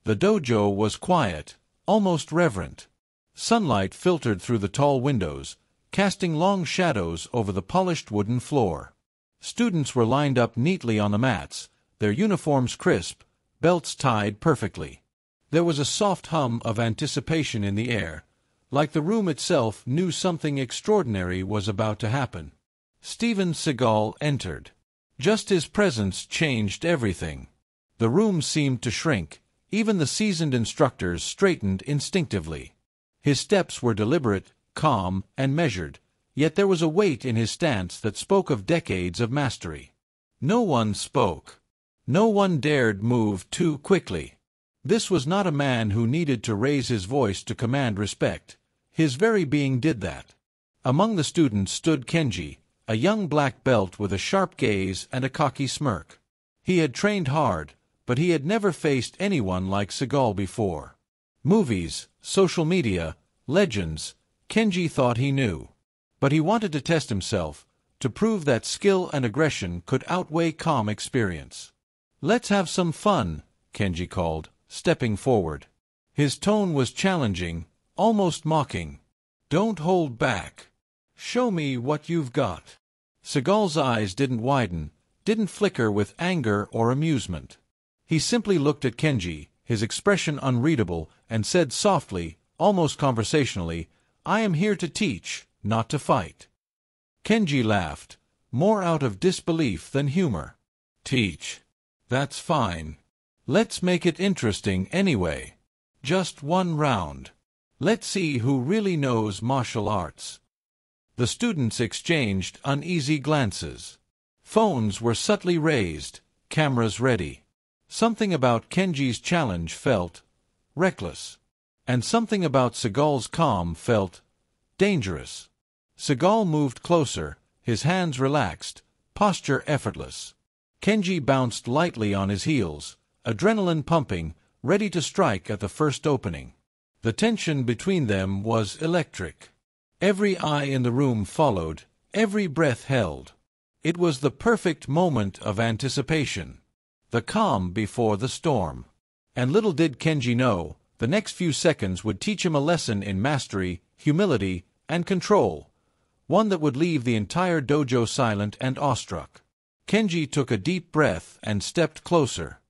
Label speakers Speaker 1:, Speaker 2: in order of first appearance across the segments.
Speaker 1: The dojo was quiet, almost reverent. Sunlight filtered through the tall windows, casting long shadows over the polished wooden floor. Students were lined up neatly on the mats, their uniforms crisp, belts tied perfectly. There was a soft hum of anticipation in the air, like the room itself knew something extraordinary was about to happen. Steven Seagal entered. Just his presence changed everything. The room seemed to shrink. Even the seasoned instructors straightened instinctively. His steps were deliberate, calm, and measured, yet there was a weight in his stance that spoke of decades of mastery. No one spoke. No one dared move too quickly. This was not a man who needed to raise his voice to command respect. His very being did that. Among the students stood Kenji, a young black belt with a sharp gaze and a cocky smirk. He had trained hard, but he had never faced anyone like Seagal before. Movies, social media, legends, Kenji thought he knew. But he wanted to test himself, to prove that skill and aggression could outweigh calm experience. "Let's have some fun," Kenji called, stepping forward. His tone was challenging, almost mocking. "Don't hold back. Show me what you've got." Seagal's eyes didn't widen, didn't flicker with anger or amusement. He simply looked at Kenji, his expression unreadable, and said softly, almost conversationally, "I am here to teach, not to fight." Kenji laughed, more out of disbelief than humor. "Teach? That's fine. Let's make it interesting anyway. Just one round. Let's see who really knows martial arts." The students exchanged uneasy glances. Phones were subtly raised, cameras ready. Something about Kenji's challenge felt reckless, and something about Seagal's calm felt dangerous. Seagal moved closer, his hands relaxed, posture effortless. Kenji bounced lightly on his heels, adrenaline pumping, ready to strike at the first opening. The tension between them was electric. Every eye in the room followed, every breath held. It was the perfect moment of anticipation. The calm before the storm. And little did Kenji know, the next few seconds would teach him a lesson in mastery, humility, and control, one that would leave the entire dojo silent and awestruck. Kenji took a deep breath and stepped closer.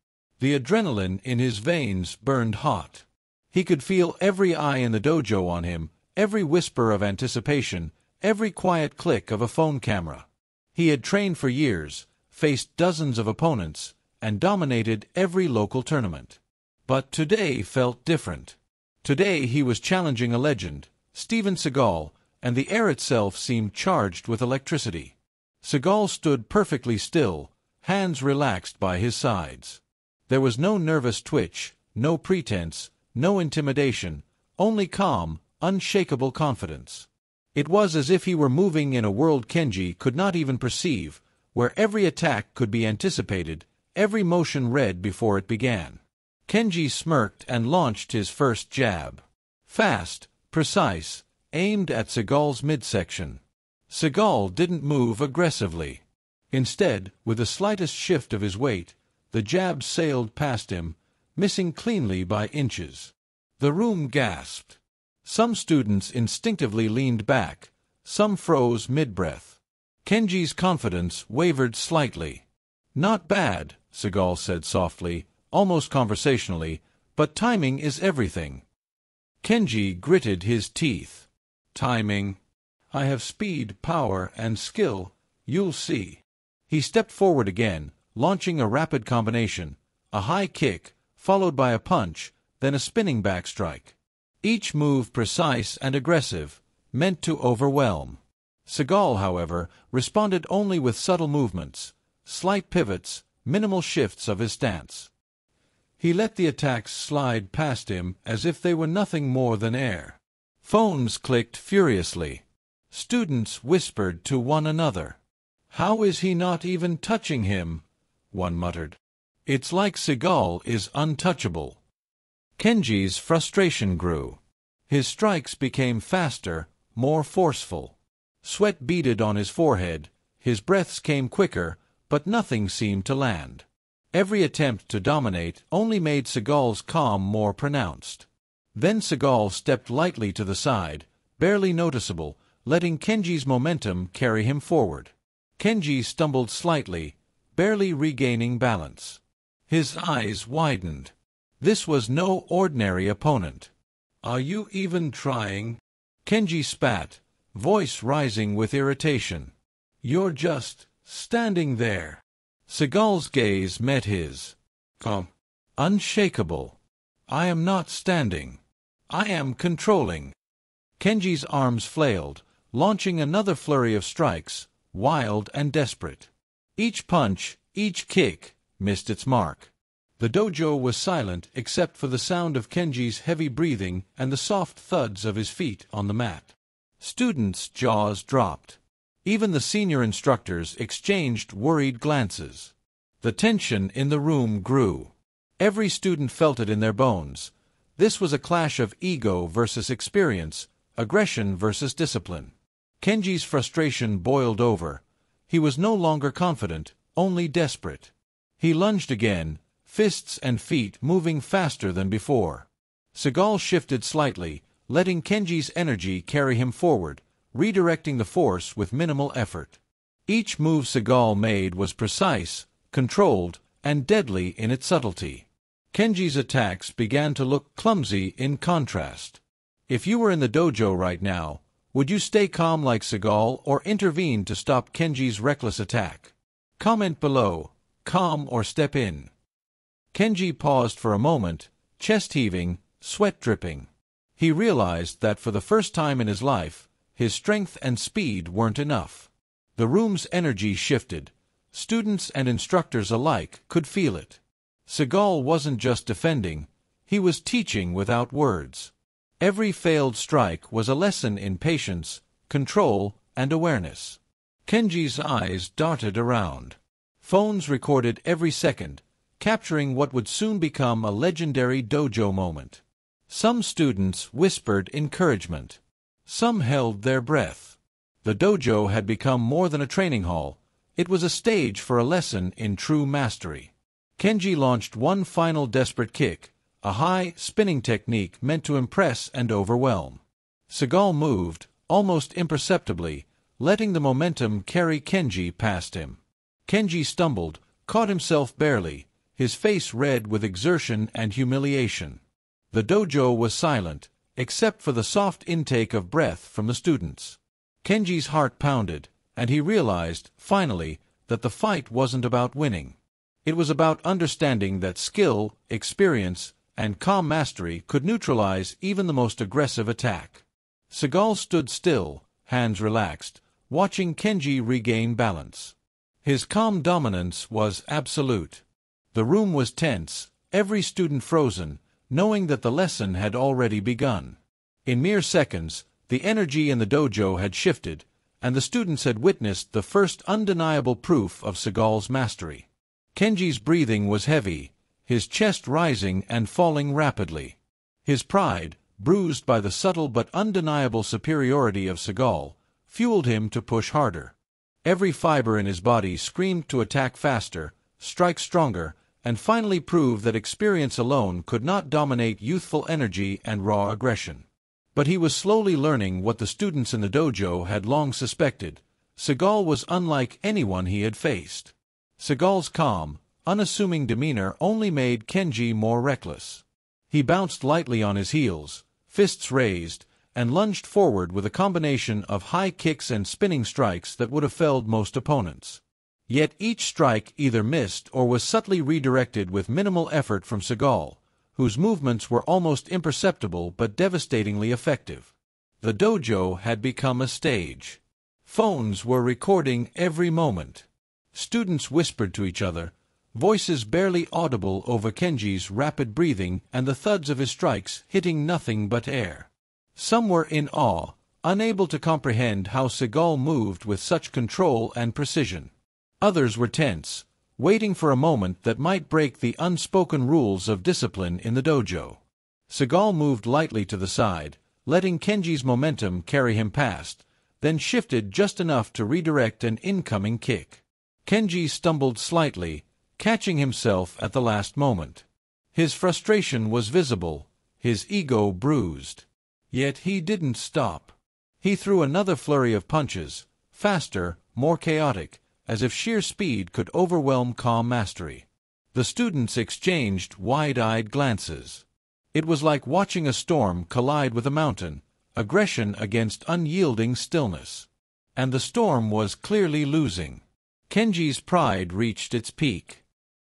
Speaker 1: The adrenaline in his veins burned hot. He could feel every eye in the dojo on him, every whisper of anticipation, every quiet click of a phone camera. He had trained for years, faced dozens of opponents, and dominated every local tournament. But today felt different. Today he was challenging a legend, Steven Seagal, and the air itself seemed charged with electricity. Seagal stood perfectly still, hands relaxed by his sides. There was no nervous twitch, no pretense, no intimidation, only calm, unshakable confidence. It was as if he were moving in a world Kenji could not even perceive, where every attack could be anticipated, every motion read before it began. Kenji smirked and launched his first jab. Fast, precise, aimed at Seagal's midsection. Seagal didn't move aggressively. Instead, with the slightest shift of his weight, the jab sailed past him, missing cleanly by inches. The room gasped. Some students instinctively leaned back, some froze mid-breath. Kenji's confidence wavered slightly. "Not bad," Seagal said softly, almost conversationally, "but timing is everything." Kenji gritted his teeth. "Timing? I have speed, power, and skill. You'll see." He stepped forward again, launching a rapid combination, a high kick, followed by a punch, then a spinning back strike. Each move precise and aggressive, meant to overwhelm. Seagal, however, responded only with subtle movements, slight pivots, minimal shifts of his stance. He let the attacks slide past him as if they were nothing more than air. Phones clicked furiously. Students whispered to one another. "How is he not even touching him?" one muttered. "It's like Seagal is untouchable." Kenji's frustration grew. His strikes became faster, more forceful. Sweat beaded on his forehead, his breaths came quicker, but nothing seemed to land. Every attempt to dominate only made Seagal's calm more pronounced. Then Seagal stepped lightly to the side, barely noticeable, letting Kenji's momentum carry him forward. Kenji stumbled slightly, barely regaining balance. His eyes widened. This was no ordinary opponent. "Are you even trying?" Kenji spat, voice rising with irritation. "You're just standing there." Seagal's gaze met his. Calm. Unshakable. "I am not standing. I am controlling." Kenji's arms flailed, launching another flurry of strikes, wild and desperate. Each punch, each kick, missed its mark. The dojo was silent except for the sound of Kenji's heavy breathing and the soft thuds of his feet on the mat. Students' jaws dropped. Even the senior instructors exchanged worried glances. The tension in the room grew. Every student felt it in their bones. This was a clash of ego versus experience, aggression versus discipline. Kenji's frustration boiled over. He was no longer confident, only desperate. He lunged again, fists and feet moving faster than before. Seagal shifted slightly, letting Kenji's energy carry him forward, redirecting the force with minimal effort. Each move Seagal made was precise, controlled, and deadly in its subtlety. Kenji's attacks began to look clumsy in contrast. If you were in the dojo right now, would you stay calm like Seagal or intervene to stop Kenji's reckless attack? Comment below, calm or step in. Kenji paused for a moment, chest heaving, sweat dripping. He realized that for the first time in his life, his strength and speed weren't enough. The room's energy shifted. Students and instructors alike could feel it. Seagal wasn't just defending, he was teaching without words. Every failed strike was a lesson in patience, control, and awareness. Kenji's eyes darted around. Phones recorded every second, capturing what would soon become a legendary dojo moment. Some students whispered encouragement. Some held their breath. The dojo had become more than a training hall. It was a stage for a lesson in true mastery. Kenji launched one final desperate kick, a high, spinning technique meant to impress and overwhelm. Seagal moved, almost imperceptibly, letting the momentum carry Kenji past him. Kenji stumbled, caught himself barely, his face red with exertion and humiliation. The dojo was silent, except for the soft intake of breath from the students. Kenji's heart pounded, and he realized, finally, that the fight wasn't about winning. It was about understanding that skill, experience, and calm mastery could neutralize even the most aggressive attack. Seagal stood still, hands relaxed, watching Kenji regain balance. His calm dominance was absolute. The room was tense, every student frozen, knowing that the lesson had already begun. In mere seconds, the energy in the dojo had shifted, and the students had witnessed the first undeniable proof of Seagal's mastery. Kenji's breathing was heavy, his chest rising and falling rapidly. His pride, bruised by the subtle but undeniable superiority of Seagal, fueled him to push harder. Every fiber in his body screamed to attack faster, strike stronger, and finally prove that experience alone could not dominate youthful energy and raw aggression. But he was slowly learning what the students in the dojo had long suspected. Seagal was unlike anyone he had faced. Seagal's calm, unassuming demeanor only made Kenji more reckless. He bounced lightly on his heels, fists raised, and lunged forward with a combination of high kicks and spinning strikes that would have felled most opponents. Yet each strike either missed or was subtly redirected with minimal effort from Seagal, whose movements were almost imperceptible but devastatingly effective. The dojo had become a stage. Phones were recording every moment. Students whispered to each other, voices barely audible over Kenji's rapid breathing and the thuds of his strikes hitting nothing but air. Some were in awe, unable to comprehend how Seagal moved with such control and precision. Others were tense, waiting for a moment that might break the unspoken rules of discipline in the dojo. Seagal moved lightly to the side, letting Kenji's momentum carry him past, then shifted just enough to redirect an incoming kick. Kenji stumbled slightly, catching himself at the last moment. His frustration was visible, his ego bruised. Yet he didn't stop. He threw another flurry of punches, faster, more chaotic, as if sheer speed could overwhelm calm mastery. The students exchanged wide-eyed glances. It was like watching a storm collide with a mountain, aggression against unyielding stillness. And the storm was clearly losing. Kenji's pride reached its peak.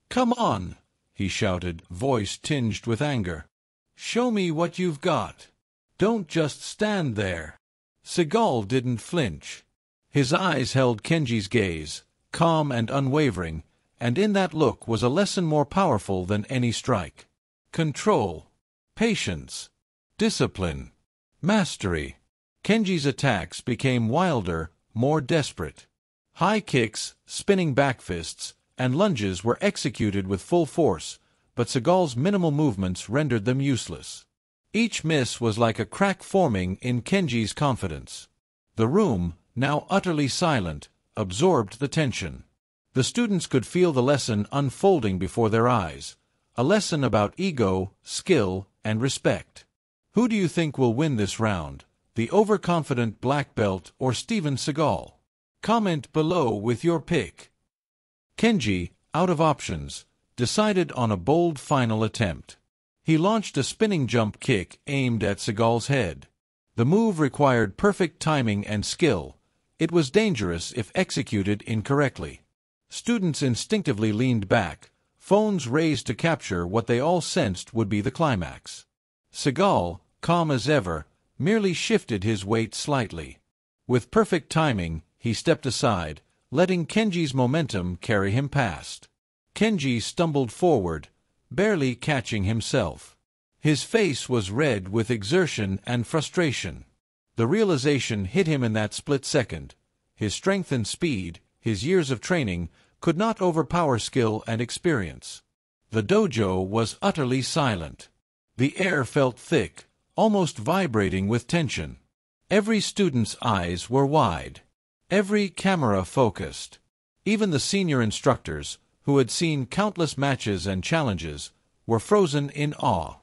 Speaker 1: "Come on!" he shouted, voice tinged with anger. "Show me what you've got. Don't just stand there." Seagal didn't flinch. His eyes held Kenji's gaze, calm and unwavering, and in that look was a lesson more powerful than any strike. Control. Patience. Discipline. Mastery. Kenji's attacks became wilder, more desperate. High kicks, spinning back fists, and lunges were executed with full force, but Seagal's minimal movements rendered them useless. Each miss was like a crack forming in Kenji's confidence. The room, now utterly silent, absorbed the tension. The students could feel the lesson unfolding before their eyes, a lesson about ego, skill, and respect. Who do you think will win this round, the overconfident black belt or Steven Seagal? Comment below with your pick. Kenji, out of options, decided on a bold final attempt. He launched a spinning jump kick aimed at Seagal's head. The move required perfect timing and skill. It was dangerous if executed incorrectly. Students instinctively leaned back, phones raised to capture what they all sensed would be the climax. Seagal, calm as ever, merely shifted his weight slightly. With perfect timing, he stepped aside, letting Kenji's momentum carry him past. Kenji stumbled forward, barely catching himself. His face was red with exertion and frustration. The realization hit him in that split second. His strength and speed, his years of training, could not overpower skill and experience. The dojo was utterly silent. The air felt thick, almost vibrating with tension. Every student's eyes were wide. Every camera focused. Even the senior instructors, who had seen countless matches and challenges, were frozen in awe.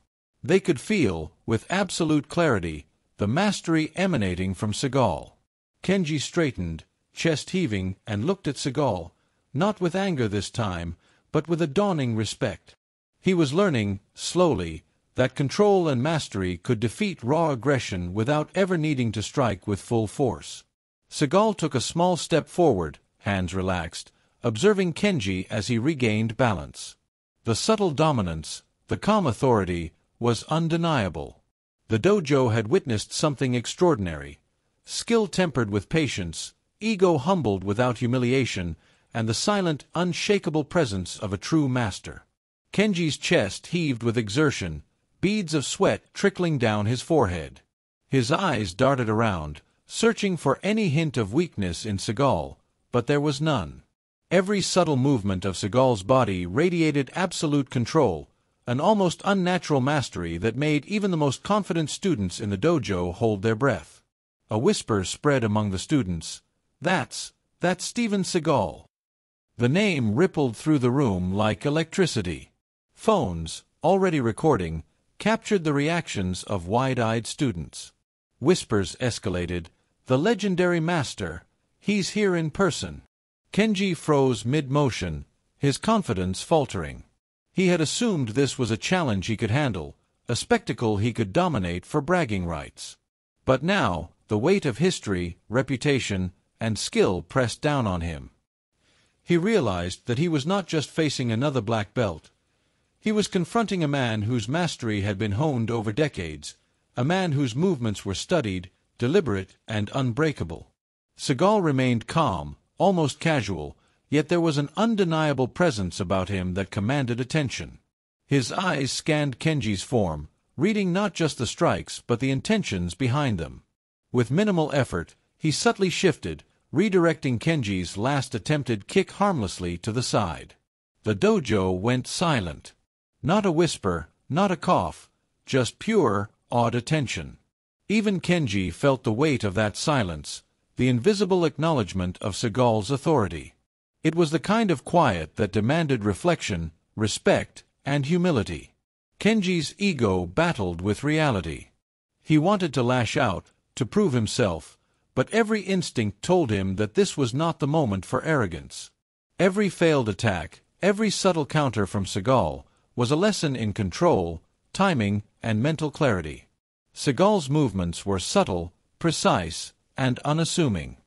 Speaker 1: They could feel, with absolute clarity, the mastery emanating from Seagal. Kenji straightened, chest heaving, and looked at Seagal, not with anger this time, but with a dawning respect. He was learning, slowly, that control and mastery could defeat raw aggression without ever needing to strike with full force. Seagal took a small step forward, hands relaxed, observing Kenji as he regained balance. The subtle dominance, the calm authority, was undeniable. The dojo had witnessed something extraordinary. Skill tempered with patience, ego humbled without humiliation, and the silent, unshakable presence of a true master. Kenji's chest heaved with exertion, beads of sweat trickling down his forehead. His eyes darted around, searching for any hint of weakness in Seagal, but there was none. Every subtle movement of Seagal's body radiated absolute control, an almost unnatural mastery that made even the most confident students in the dojo hold their breath. A whisper spread among the students. That's Steven Seagal." The name rippled through the room like electricity. Phones, already recording, captured the reactions of wide-eyed students. Whispers escalated. "The legendary master. He's here in person." Kenji froze mid-motion, his confidence faltering. He had assumed this was a challenge he could handle, a spectacle he could dominate for bragging rights. But now, the weight of history, reputation, and skill pressed down on him. He realized that he was not just facing another black belt. He was confronting a man whose mastery had been honed over decades, a man whose movements were studied, deliberate, and unbreakable. Seagal remained calm, almost casual, yet there was an undeniable presence about him that commanded attention. His eyes scanned Kenji's form, reading not just the strikes but the intentions behind them. With minimal effort, he subtly shifted, redirecting Kenji's last attempted kick harmlessly to the side. The dojo went silent. Not a whisper, not a cough, just pure, awed attention. Even Kenji felt the weight of that silence, the invisible acknowledgement of Seagal's authority. It was the kind of quiet that demanded reflection, respect, and humility. Kenji's ego battled with reality. He wanted to lash out, to prove himself, but every instinct told him that this was not the moment for arrogance. Every failed attack, every subtle counter from Seagal, was a lesson in control, timing, and mental clarity. Seagal's movements were subtle, precise, and unassuming.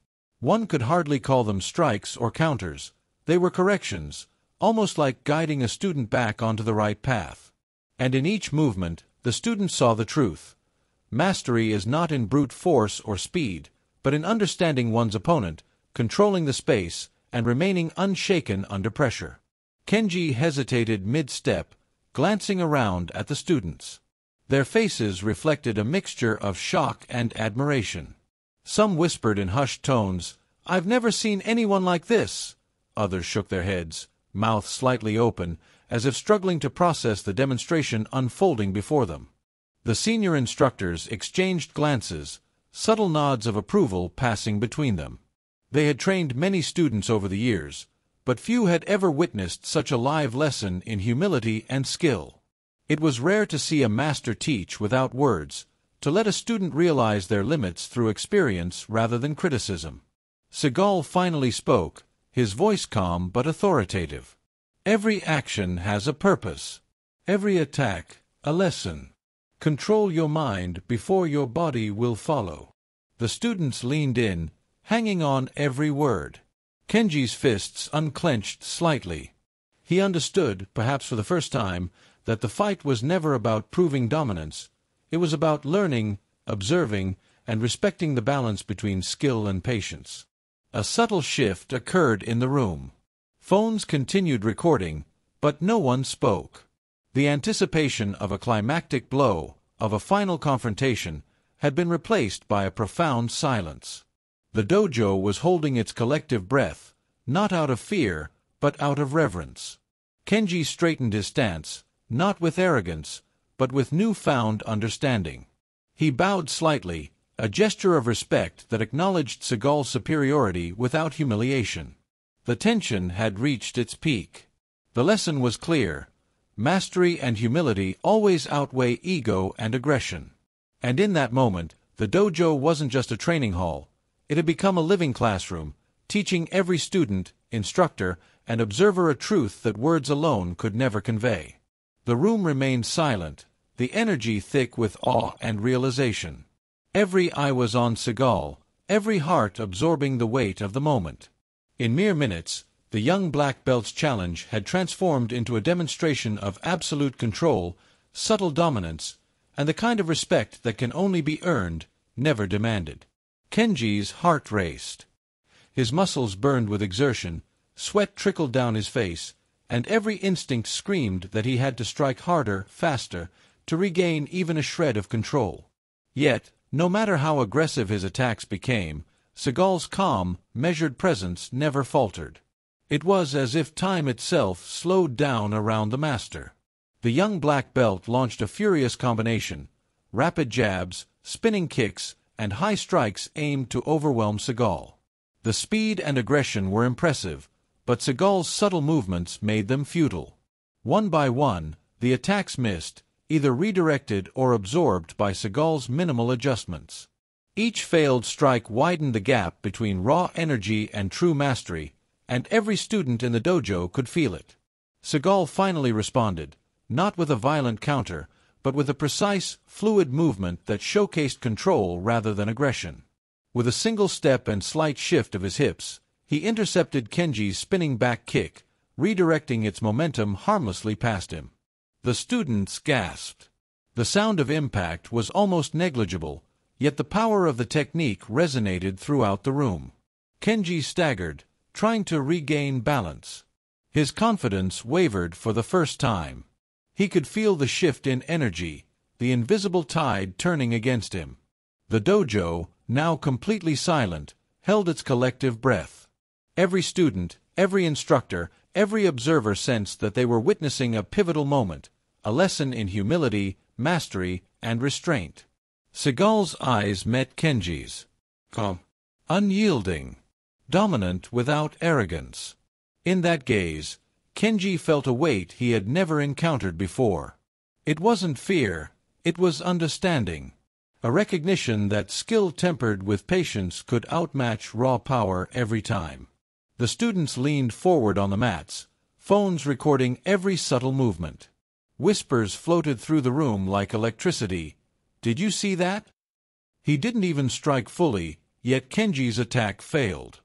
Speaker 1: One could hardly call them strikes or counters. They were corrections, almost like guiding a student back onto the right path. And in each movement, the student saw the truth. Mastery is not in brute force or speed, but in understanding one's opponent, controlling the space, and remaining unshaken under pressure. Kenji hesitated mid-step, glancing around at the students. Their faces reflected a mixture of shock and admiration. Some whispered in hushed tones, "I've never seen anyone like this." Others shook their heads, mouths slightly open, as if struggling to process the demonstration unfolding before them. The senior instructors exchanged glances, subtle nods of approval passing between them. They had trained many students over the years, but few had ever witnessed such a live lesson in humility and skill. It was rare to see a master teach without words, to let a student realize their limits through experience rather than criticism. Seagal finally spoke, his voice calm but authoritative. "Every action has a purpose. Every attack, a lesson. Control your mind before your body will follow." The students leaned in, hanging on every word. Kenji's fists unclenched slightly. He understood, perhaps for the first time, that the fight was never about proving dominance. It was about learning, observing, and respecting the balance between skill and patience. A subtle shift occurred in the room. Phones continued recording, but no one spoke. The anticipation of a climactic blow, of a final confrontation, had been replaced by a profound silence. The dojo was holding its collective breath, not out of fear, but out of reverence. Kenji straightened his stance, not with arrogance, but with newfound understanding. He bowed slightly, a gesture of respect that acknowledged Seagal's superiority without humiliation. The tension had reached its peak. The lesson was clear. Mastery and humility always outweigh ego and aggression. And in that moment, the dojo wasn't just a training hall. It had become a living classroom, teaching every student, instructor, and observer a truth that words alone could never convey. The room remained silent, the energy thick with awe and realization. Every eye was on Seagal, every heart absorbing the weight of the moment. In mere minutes, the young black belt's challenge had transformed into a demonstration of absolute control, subtle dominance, and the kind of respect that can only be earned, never demanded. Kenji's heart raced. His muscles burned with exertion, sweat trickled down his face, and every instinct screamed that he had to strike harder, faster, to regain even a shred of control. Yet, no matter how aggressive his attacks became, Seagal's calm, measured presence never faltered. It was as if time itself slowed down around the master. The young black belt launched a furious combination, rapid jabs, spinning kicks, and high strikes aimed to overwhelm Seagal. The speed and aggression were impressive, but Seagal's subtle movements made them futile. One by one, the attacks missed, either redirected or absorbed by Seagal's minimal adjustments. Each failed strike widened the gap between raw energy and true mastery, and every student in the dojo could feel it. Seagal finally responded, not with a violent counter, but with a precise, fluid movement that showcased control rather than aggression. With a single step and slight shift of his hips, he intercepted Kenji's spinning back kick, redirecting its momentum harmlessly past him. The students gasped. The sound of impact was almost negligible, yet the power of the technique resonated throughout the room. Kenji staggered, trying to regain balance. His confidence wavered for the first time. He could feel the shift in energy, the invisible tide turning against him. The dojo, now completely silent, held its collective breath. Every student, every instructor, every observer sensed that they were witnessing a pivotal moment, a lesson in humility, mastery, and restraint. Seagal's eyes met Kenji's. Calm, unyielding, dominant without arrogance. In that gaze, Kenji felt a weight he had never encountered before. It wasn't fear, it was understanding. A recognition that skill tempered with patience could outmatch raw power every time. The students leaned forward on the mats, phones recording every subtle movement. Whispers floated through the room like electricity. "Did you see that?" He didn't even strike fully, yet Kenji's attack failed.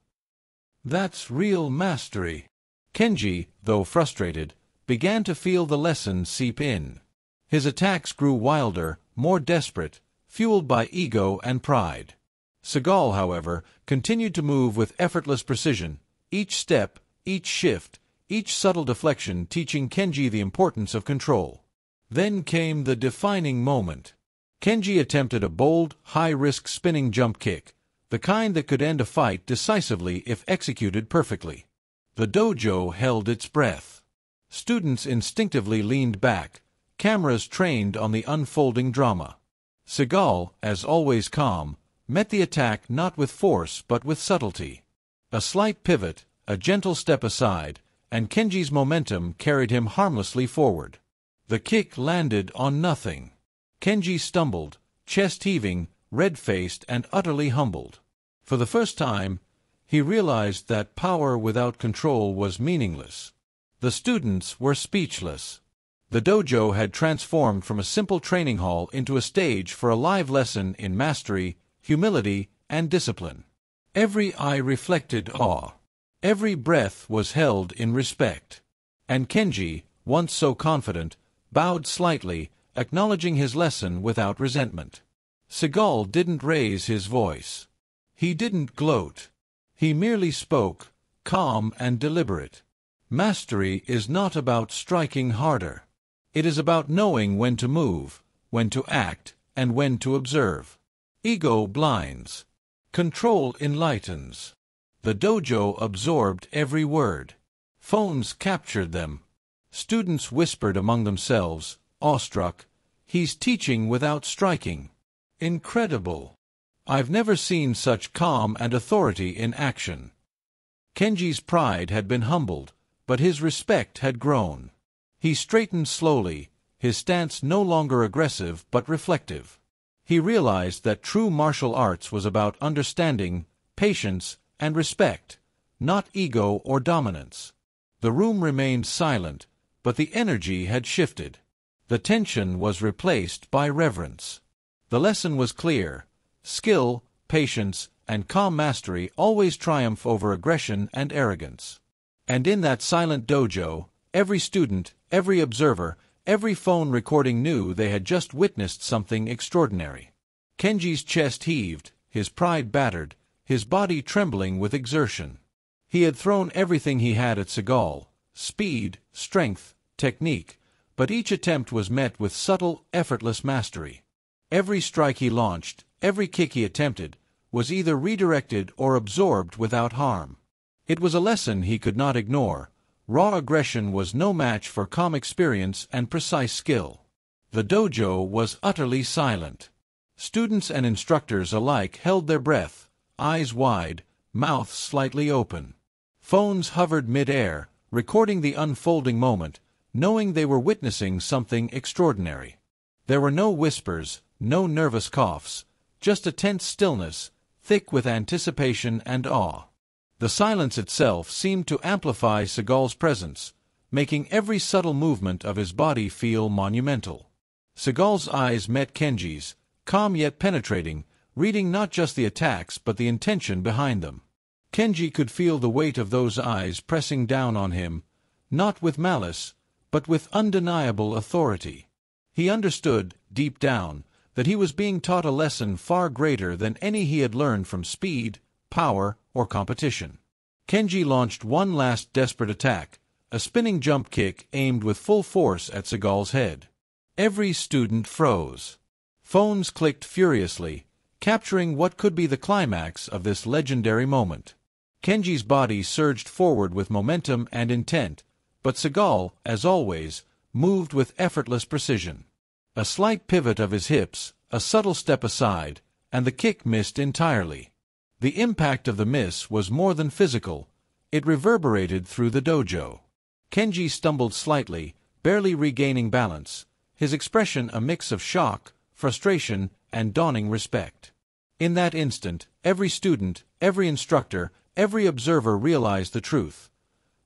Speaker 1: That's real mastery. Kenji, though frustrated, began to feel the lesson seep in. His attacks grew wilder, more desperate, fueled by ego and pride. Seagal, however, continued to move with effortless precision, each step, each shift, each subtle deflection teaching Kenji the importance of control. Then came the defining moment. Kenji attempted a bold, high-risk spinning jump kick, the kind that could end a fight decisively if executed perfectly. The dojo held its breath. Students instinctively leaned back, cameras trained on the unfolding drama. Seagal, as always calm, met the attack not with force but with subtlety. A slight pivot, a gentle step aside, and Kenji's momentum carried him harmlessly forward. The kick landed on nothing. Kenji stumbled, chest heaving, red-faced and utterly humbled. For the first time, he realized that power without control was meaningless. The students were speechless. The dojo had transformed from a simple training hall into a stage for a live lesson in mastery, humility, and discipline. Every eye reflected awe. Every breath was held in respect. And Kenji, once so confident, bowed slightly, acknowledging his lesson without resentment. Seagal didn't raise his voice. He didn't gloat. He merely spoke, calm and deliberate. Mastery is not about striking harder. It is about knowing when to move, when to act, and when to observe. Ego blinds. Control enlightens. The dojo absorbed every word. Phones captured them. Students whispered among themselves, awestruck, "He's teaching without striking. Incredible. I've never seen such calm and authority in action." Kenji's pride had been humbled, but his respect had grown. He straightened slowly, his stance no longer aggressive but reflective. He realized that true martial arts was about understanding, patience, and respect, not ego or dominance. The room remained silent, but the energy had shifted. The tension was replaced by reverence. The lesson was clear. Skill, patience, and calm mastery always triumph over aggression and arrogance. And in that silent dojo, every student, every observer, every phone recording knew they had just witnessed something extraordinary. Kenji's chest heaved, his pride battered, his body trembling with exertion. He had thrown everything he had at Seagal: speed, strength, technique, but each attempt was met with subtle, effortless mastery. Every strike he launched, every kick he attempted, was either redirected or absorbed without harm. It was a lesson he could not ignore. Raw aggression was no match for calm experience and precise skill. The dojo was utterly silent. Students and instructors alike held their breath, eyes wide, mouths slightly open. Phones hovered mid-air, recording the unfolding moment, knowing they were witnessing something extraordinary. There were no whispers, no nervous coughs, just a tense stillness, thick with anticipation and awe. The silence itself seemed to amplify Seagal's presence, making every subtle movement of his body feel monumental. Seagal's eyes met Kenji's, calm yet penetrating, reading not just the attacks but the intention behind them. Kenji could feel the weight of those eyes pressing down on him, not with malice, but with undeniable authority. He understood, deep down, that he was being taught a lesson far greater than any he had learned from speed, power, or competition. Kenji launched one last desperate attack, a spinning jump kick aimed with full force at Seagal's head. Every student froze. Phones clicked furiously, capturing what could be the climax of this legendary moment. Kenji's body surged forward with momentum and intent, but Seagal, as always, moved with effortless precision. A slight pivot of his hips, a subtle step aside, and the kick missed entirely. The impact of the miss was more than physical. It reverberated through the dojo. Kenji stumbled slightly, barely regaining balance, his expression a mix of shock, frustration, and dawning respect. In that instant, every student, every instructor, every observer realized the truth.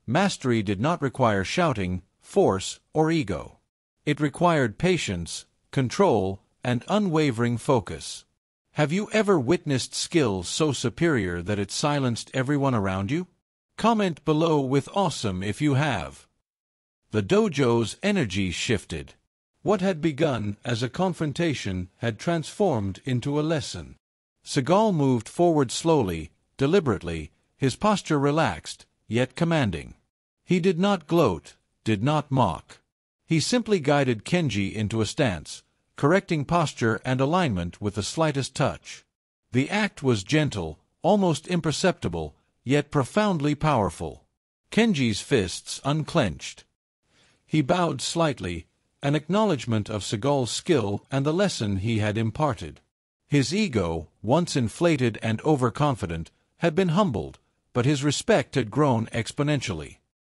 Speaker 1: Mastery did not require shouting, force, or ego. It required patience, control, and unwavering focus. Have you ever witnessed skill so superior that it silenced everyone around you? Comment below with awesome if you have. The dojo's energy shifted. What had begun as a confrontation had transformed into a lesson. Seagal moved forward slowly, deliberately, his posture relaxed, yet commanding. He did not gloat, did not mock. He simply guided Kenji into a stance, correcting posture and alignment with the slightest touch. The act was gentle, almost imperceptible, yet profoundly powerful. Kenji's fists unclenched. He bowed slightly, an acknowledgement of Seagal's skill and the lesson he had imparted. His ego, once inflated and overconfident, had been humbled, but his respect had grown exponentially.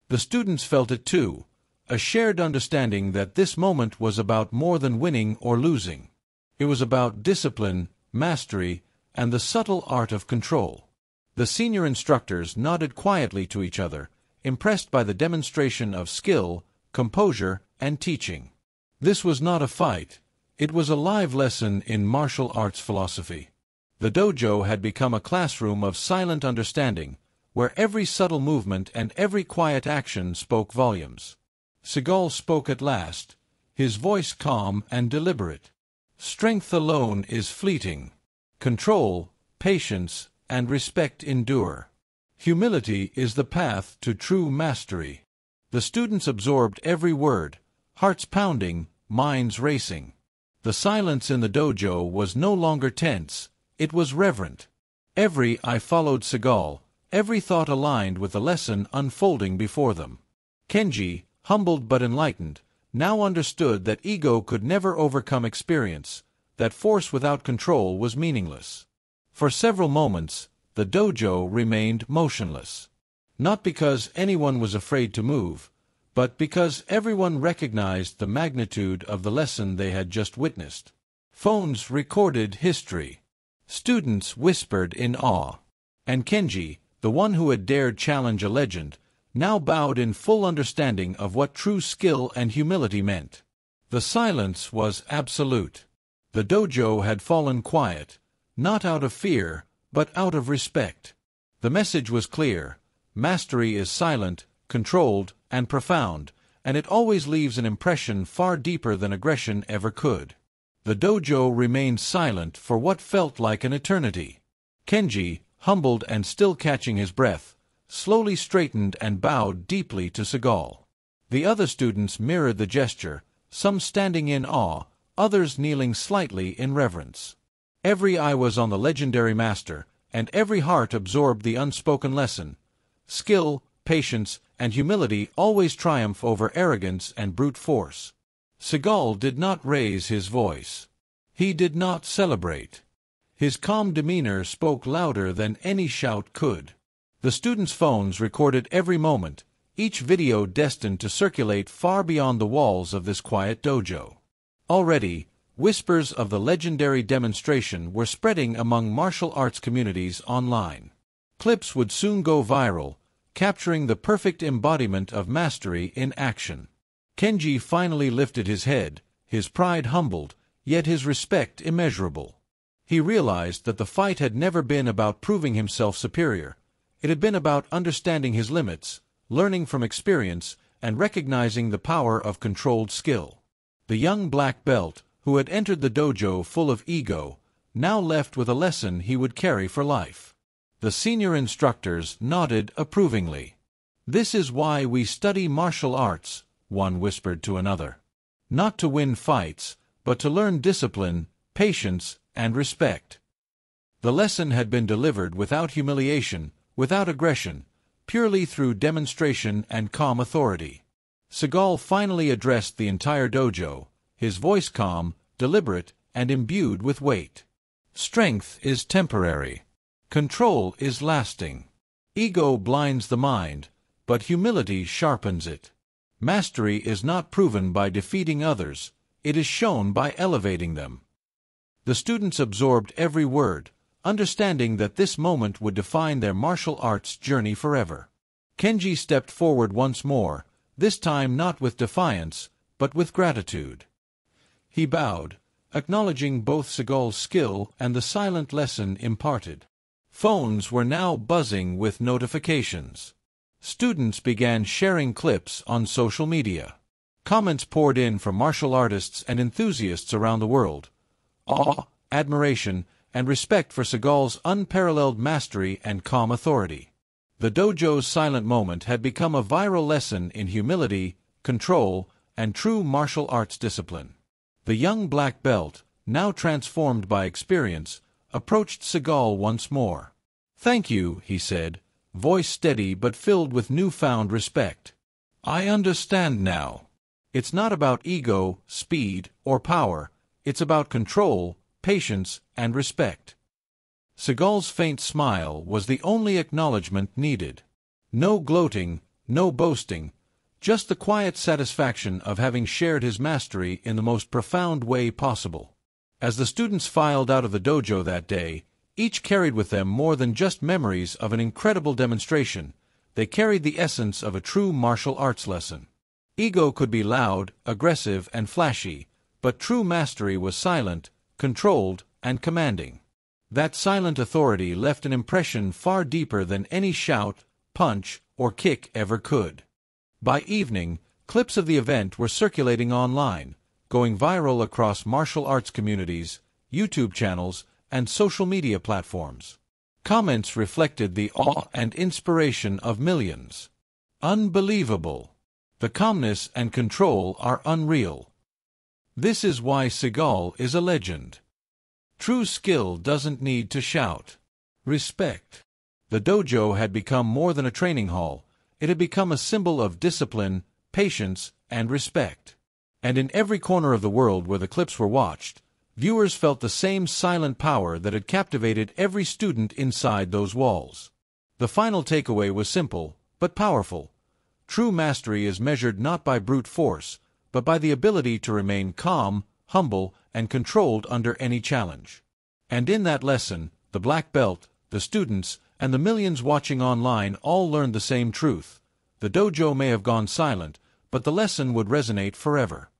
Speaker 1: The students felt it too, a shared understanding that this moment was about more than winning or losing. It was about discipline, mastery, and the subtle art of control. The senior instructors nodded quietly to each other, impressed by the demonstration of skill, composure, and teaching. This was not a fight. It was a live lesson in martial arts philosophy. The dojo had become a classroom of silent understanding, where every subtle movement and every quiet action spoke volumes. Seagal spoke at last, his voice calm and deliberate. Strength alone is fleeting. Control, patience, and respect endure. Humility is the path to true mastery. The students absorbed every word, hearts pounding, minds racing. The silence in the dojo was no longer tense, it was reverent. Every eye followed Seagal, every thought aligned with the lesson unfolding before them. Kenji, humbled but enlightened, now understood that ego could never overcome experience, that force without control was meaningless. For several moments, the dojo remained motionless. Not because anyone was afraid to move, but because everyone recognized the magnitude of the lesson they had just witnessed. Phones recorded history. Students whispered in awe. And Kenji, the one who had dared challenge a legend, now bowed in full understanding of what true skill and humility meant. The silence was absolute. The dojo had fallen quiet, not out of fear, but out of respect. The message was clear: mastery is silent, controlled, and profound, and it always leaves an impression far deeper than aggression ever could. The dojo remained silent for what felt like an eternity. Kenji, humbled and still catching his breath, slowly straightened and bowed deeply to Seagal. The other students mirrored the gesture, some standing in awe, others kneeling slightly in reverence. Every eye was on the legendary master, and every heart absorbed the unspoken lesson. Skill, patience, and humility always triumph over arrogance and brute force. Seagal did not raise his voice. He did not celebrate. His calm demeanor spoke louder than any shout could. The students' phones recorded every moment, each video destined to circulate far beyond the walls of this quiet dojo. Already, whispers of the legendary demonstration were spreading among martial arts communities online. Clips would soon go viral, capturing the perfect embodiment of mastery in action. Kenji finally lifted his head, his pride humbled, yet his respect immeasurable. He realized that the fight had never been about proving himself superior. It had been about understanding his limits, learning from experience, and recognizing the power of controlled skill. The young black belt, who had entered the dojo full of ego, now left with a lesson he would carry for life. The senior instructors nodded approvingly. "This is why we study martial arts," one whispered to another. "Not to win fights, but to learn discipline, patience, and respect." The lesson had been delivered without humiliation, without aggression, purely through demonstration and calm authority. Seagal finally addressed the entire dojo, his voice calm, deliberate, and imbued with weight. "Strength is temporary. Control is lasting. Ego blinds the mind, but humility sharpens it. Mastery is not proven by defeating others, it is shown by elevating them. The students absorbed every word, understanding that this moment would define their martial arts journey forever. Kenji stepped forward once more, this time not with defiance, but with gratitude. He bowed, acknowledging both Seagal's skill and the silent lesson imparted. Phones were now buzzing with notifications. Students began sharing clips on social media. Comments poured in from martial artists and enthusiasts around the world. Awe, admiration, and respect for Seagal's unparalleled mastery and calm authority. The dojo's silent moment had become a viral lesson in humility, control, and true martial arts discipline. The young black belt, now transformed by experience, approached Seagal once more. "Thank you," he said, voice steady but filled with newfound respect. "I understand now. It's not about ego, speed, or power, it's about control, patience, and respect." Seagal's faint smile was the only acknowledgement needed. No gloating, no boasting, just the quiet satisfaction of having shared his mastery in the most profound way possible. As the students filed out of the dojo that day, each carried with them more than just memories of an incredible demonstration. They carried the essence of a true martial arts lesson. Ego could be loud, aggressive, and flashy, but true mastery was silent, controlled, and commanding. That silent authority left an impression far deeper than any shout, punch, or kick ever could. By evening, clips of the event were circulating online, going viral across martial arts communities, YouTube channels, and social media platforms. Comments reflected the awe and inspiration of millions. "Unbelievable. The calmness and control are unreal. This is why Seagal is a legend. True skill doesn't need to shout." Respect. The dojo had become more than a training hall. It had become a symbol of discipline, patience, and respect. And in every corner of the world where the clips were watched, viewers felt the same silent power that had captivated every student inside those walls. The final takeaway was simple, but powerful. True mastery is measured not by brute force, but by the ability to remain calm, humble, and controlled under any challenge. And in that lesson, the black belt, the students, and the millions watching online all learned the same truth. The dojo may have gone silent, but the lesson would resonate forever.